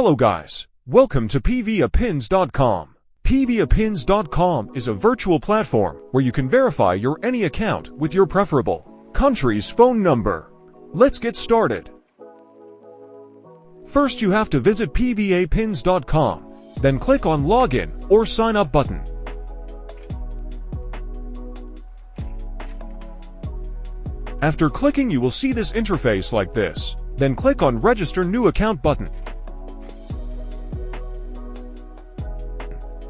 Hello guys, welcome to PVAPins.com. PVAPins.com is a virtual platform where you can verify your any account with your preferable country's phone number. Let's get started. First you have to visit PVAPins.com, then click on Login or Sign Up button. After clicking you will see this interface like this, then click on Register New Account button.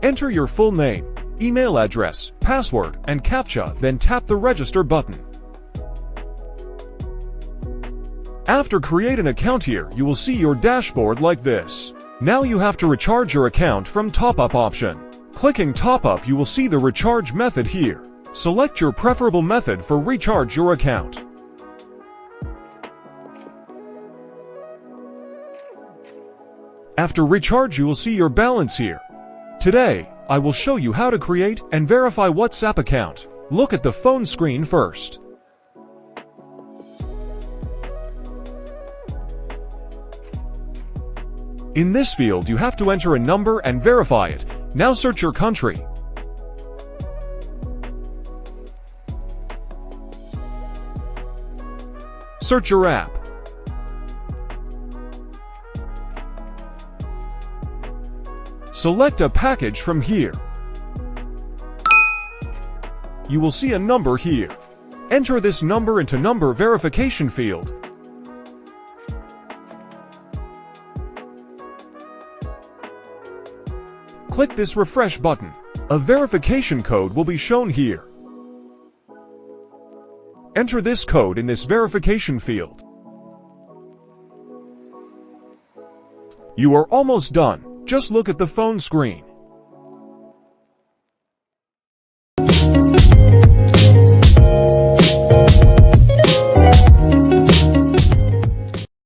Enter your full name, email address, password, and CAPTCHA, then tap the Register button. After create an account here, you will see your dashboard like this. Now you have to recharge your account from Top Up option. Clicking Top Up you will see the recharge method here. Select your preferable method for recharge your account. After recharge you will see your balance here. Today, I will show you how to create and verify WhatsApp account. Look at the phone screen first. In this field you have to enter a number and verify it. Now search your country. Search your app. Select a package from here. You will see a number here. Enter this number into number verification field. Click this refresh button. A verification code will be shown here. Enter this code in this verification field. You are almost done. Just look at the phone screen.